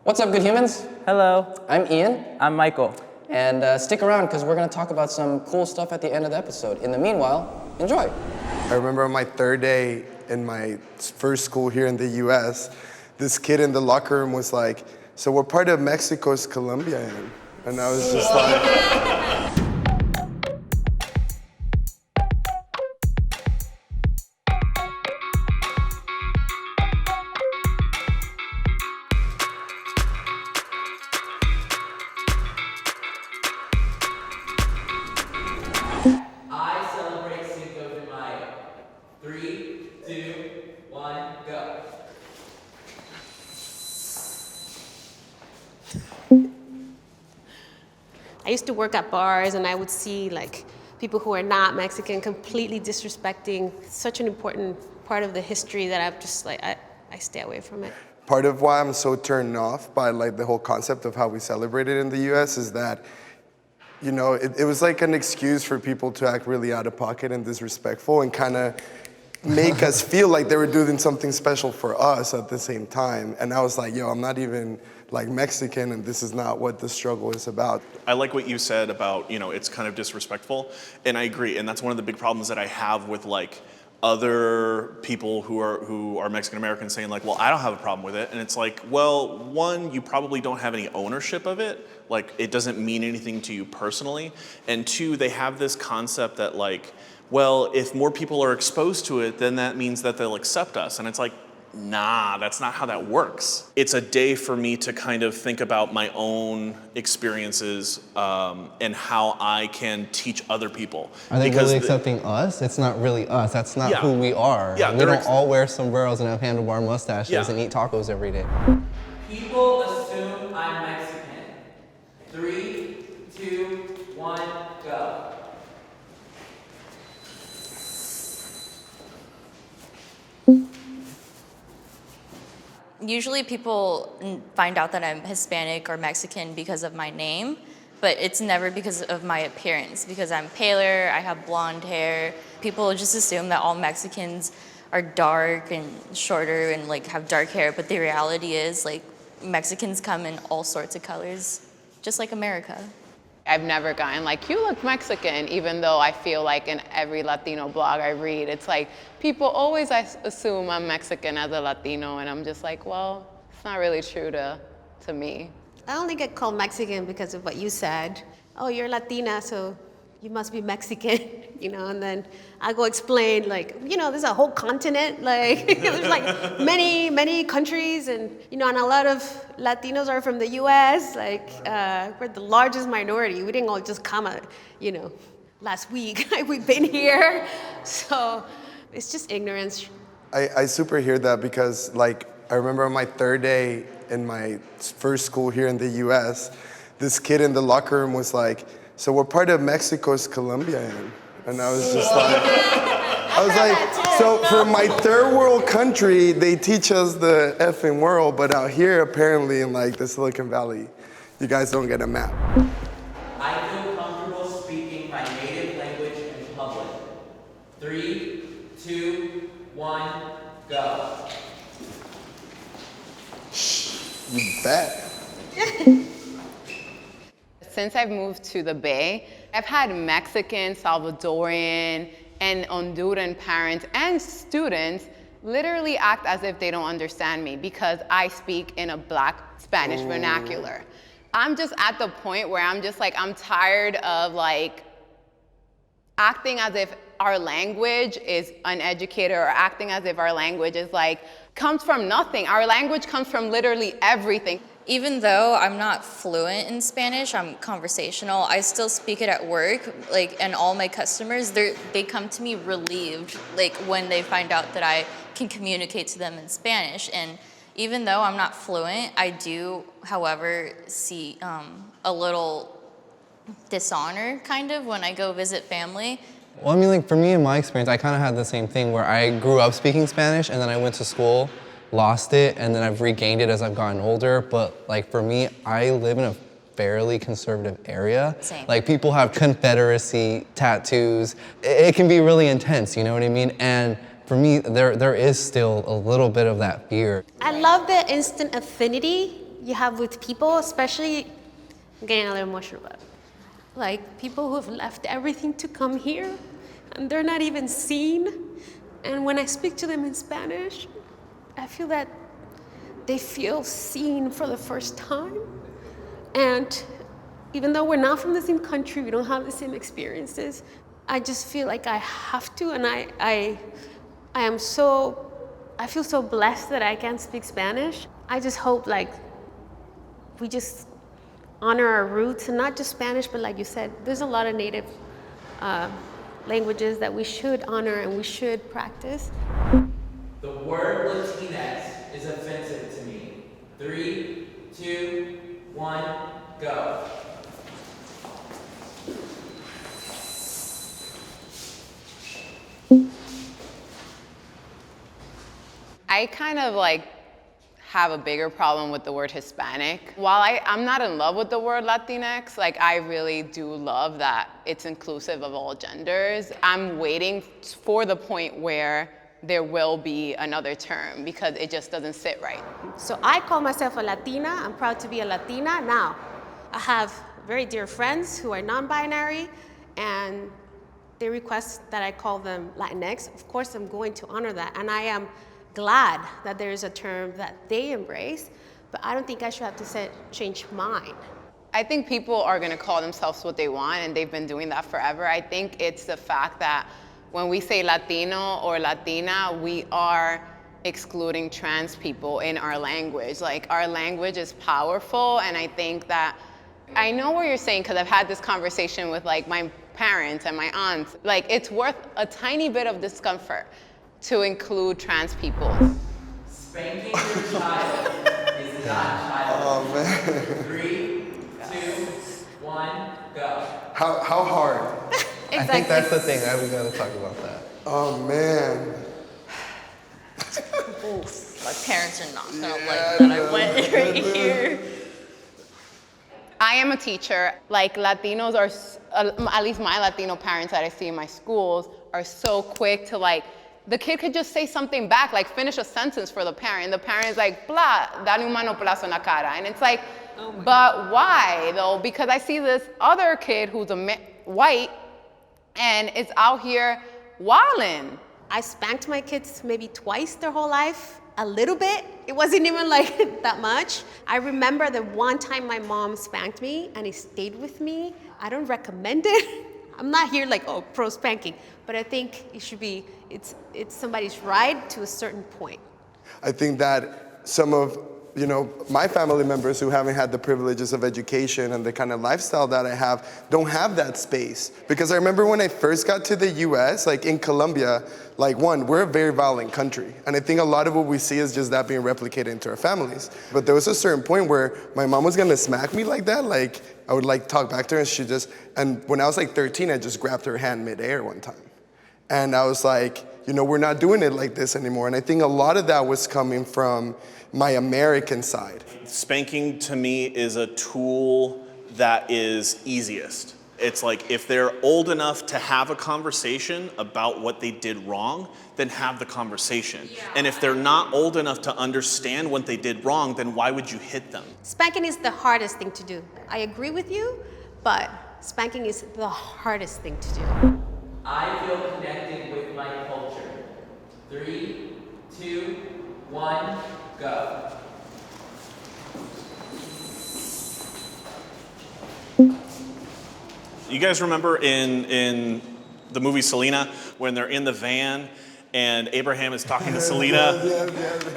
What's up, good humans? Hello. I'm Ian. I'm Michael. And stick around, because we're going to talk about some cool stuff at the end of the episode. In the meanwhile, enjoy. I remember on my third day in my first school here in the US, this kid in the locker room was like, "So what part of Mexico is Colombia in?" And I was just like... I celebrate Cinco de Mayo. 3, 2, 1, go. I used to work at bars and I would see like people who are not Mexican completely disrespecting such an important part of the history that I'm just like, I stay away from it. Part of why I'm so turned off by like the whole concept of how we celebrate it in the US is that, you know, it was like an excuse for people to act really out of pocket and disrespectful and kind of make us feel like they were doing something special for us at the same time. And I was like, yo, I'm not even like Mexican, and this is not what the struggle is about. I like what you said about, you know, it's kind of disrespectful, and I agree. And that's one of the big problems that I have with like other people who are Mexican American saying like, well, I don't have a problem with it. And it's like, well, one, you probably don't have any ownership of it. Like, it doesn't mean anything to you personally. And two, they have this concept that like, well, if more people are exposed to it, then that means that they'll accept us. And it's like, nah, that's not how that works. It's a day for me to kind of think about my own experiences and how I can teach other people. Are they really accepting us? It's not really us. That's not who we are. Yeah, we don't all wear sombreros and have handlebar mustaches and eat tacos every day. People assume I'm Mexican. 3, 2, 1, go. Usually people find out that I'm Hispanic or Mexican because of my name, but it's never because of my appearance, because I'm paler, I have blonde hair. People just assume that all Mexicans are dark and shorter and like have dark hair, but the reality is like Mexicans come in all sorts of colors, just like America. I've never gotten like, you look Mexican, even though I feel like in every Latino blog I read, it's like, people always assume I'm Mexican as a Latino, and I'm just like, well, it's not really true to me. I only get called Mexican because of what you said. Oh, you're Latina, so you must be Mexican, you know, and then I go explain like, you know, there's a whole continent, like there's like many countries, and you know, and a lot of Latinos are from the US, like we're the largest minority. We didn't all just come, you know, last week. We've been here, so it's just ignorance. I super hear that because like, I remember on my third day in my first school here in the US, this kid in the locker room was like, "So what part of Mexico is Colombia in?" And I was just like, so for my third world country, they teach us the effing world, but out here apparently in like the Silicon Valley, you guys don't get a map. I feel comfortable speaking my native language in public. 3, 2, 1, go. You bet. Since I've moved to the Bay, I've had Mexican, Salvadorian, and Honduran parents and students literally act as if they don't understand me because I speak in a Black Spanish vernacular. I'm just at the point where I'm just like, I'm tired of like acting as if our language is uneducated or acting as if our language is like, comes from nothing. Our language comes from literally everything. Even though I'm not fluent in Spanish, I'm conversational, I still speak it at work, like, and all my customers, they come to me relieved, like, when they find out that I can communicate to them in Spanish. And even though I'm not fluent, I do, however, see a little dishonor, kind of, when I go visit family. Well, I mean, like, for me, in my experience, I kind of had the same thing where I grew up speaking Spanish, and then I went to school, lost it, and then I've regained it as I've gotten older. But like for me, I live in a fairly conservative area. Same. Like people have Confederacy tattoos. It can be really intense, you know what I mean? And for me, there is still a little bit of that fear. I love the instant affinity you have with people, especially, I'm getting a little emotional, but like people who have left everything to come here and they're not even seen. And when I speak to them in Spanish, I feel that they feel seen for the first time. And even though we're not from the same country, we don't have the same experiences, I just feel like I have to, and I feel so blessed that I can speak Spanish. I just hope like we just honor our roots, and not just Spanish, but like you said, there's a lot of native languages that we should honor and we should practice. The word Latinx is offensive to me. 3, 2, 1, go. I kind of like have a bigger problem with the word Hispanic. While I'm not in love with the word Latinx, like I really do love that it's inclusive of all genders. I'm waiting for the point where there will be another term because it just doesn't sit right. So I call myself a Latina. I'm proud to be a Latina. Now, I have very dear friends who are non-binary, and they request that I call them Latinx. Of course, I'm going to honor that, and I am glad that there is a term that they embrace, but I don't think I should have to change mine. I think people are gonna call themselves what they want, and they've been doing that forever. I think it's the fact that when we say Latino or Latina, we are excluding trans people in our language. Like, our language is powerful, and I think that, I know what you're saying, because I've had this conversation with like my parents and my aunts. Like, it's worth a tiny bit of discomfort to include trans people. Spanking your child is not childish. Oh man. 3, 2, 1, go. How hard? Exactly. I think that's the thing. We gotta talk about that. Oh man. Oof, my parents are not gonna like that I went right here. I am a teacher. Like, Latinos are, at least my Latino parents that I see in my schools, are so quick to like, the kid could just say something back, like finish a sentence for the parent. The parent is like, blah, dale un manoplazo en la cara. And it's like, but why though? Because I see this other kid who's white and is out here wilding. I spanked my kids maybe twice their whole life, a little bit. It wasn't even like that much. I remember the one time my mom spanked me and it stayed with me. I don't recommend it. I'm not here like, oh, pro spanking, but I think it should be, it's somebody's right to a certain point. I think that some of, my family members who haven't had the privileges of education and the kind of lifestyle that I have don't have that space. Because I remember when I first got to the US, like in Colombia, we're a very violent country. And I think a lot of what we see is just that being replicated into our families. But there was a certain point where my mom was gonna smack me like that. Like, I would talk back to her and and when I was 13, I just grabbed her hand midair one time. And I was like, we're not doing it like this anymore. And I think a lot of that was coming from my American side. Spanking to me is a tool that is easiest. It's like, if they're old enough to have a conversation about what they did wrong, then have the conversation. Yeah. And if they're not old enough to understand what they did wrong, then why would you hit them? Spanking is the hardest thing to do. I agree with you, but spanking is the hardest thing to do. I feel connected with my culture. 3, 2, 1, go. You guys remember in the movie Selena when they're in the van and Abraham is talking to Selena?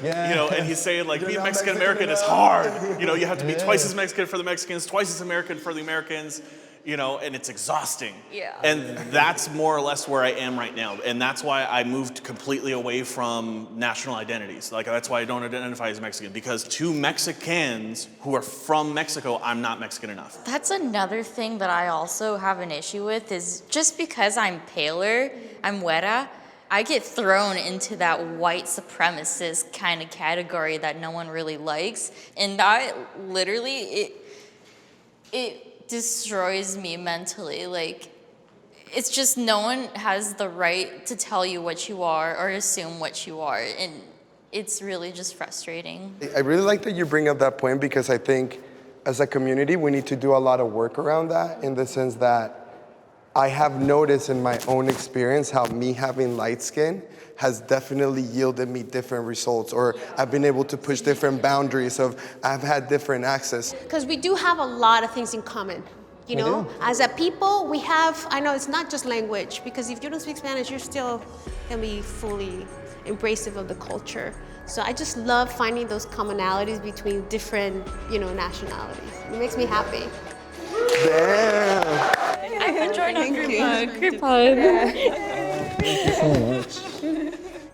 Yeah. And he's saying like, being Mexican American is hard. You have to be twice as Mexican for the Mexicans, twice as American for the Americans. And it's exhausting. Yeah. And that's more or less where I am right now. And that's why I moved completely away from national identities. Like, that's why I don't identify as Mexican, because to Mexicans who are from Mexico, I'm not Mexican enough. That's another thing that I also have an issue with, is just because I'm paler, I'm güera, I get thrown into that white supremacist kind of category that no one really likes. And that literally, it destroys me mentally. Like, it's just, no one has the right to tell you what you are or assume what you are. And it's really just frustrating. I really like that you bring up that point because I think as a community, we need to do a lot of work around that in the sense that I have noticed in my own experience how me having light skin has definitely yielded me different results, or I've been able to push different boundaries of I've had different access. Because we do have a lot of things in common. You know, as a people, we have, I know it's not just language, because if you don't speak Spanish, you're still gonna be fully embracive of the culture. So I just love finding those commonalities between different, nationalities. It makes me happy. Damn. I've enjoyed Group Thank you so much.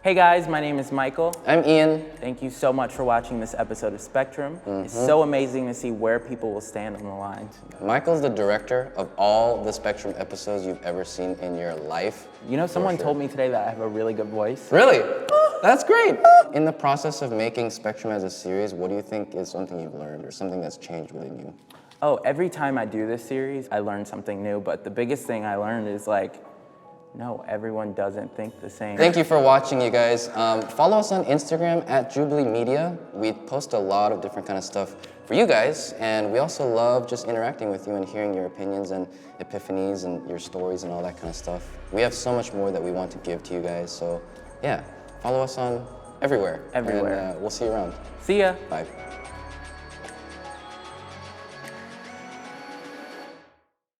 Hey guys, my name is Michael. I'm Ian. Thank you so much for watching this episode of Spectrum. It's so amazing to see where people will stand on the lines. Michael's the director of all the Spectrum episodes you've ever seen in your life. You know, someone told me today that I have a really good voice. Really? That's great. In the process of making Spectrum as a series, what do you think is something you've learned or something that's changed within you? Oh, every time I do this series, I learn something new, but the biggest thing I learned is no, everyone doesn't think the same. Thank you for watching, you guys. Follow us on Instagram at Jubilee Media. We post a lot of different kind of stuff for you guys, and we also love just interacting with you and hearing your opinions and epiphanies and your stories and all that kind of stuff. We have so much more that we want to give to you guys, so yeah, follow us on everywhere. Everywhere. And we'll see you around. See ya. Bye.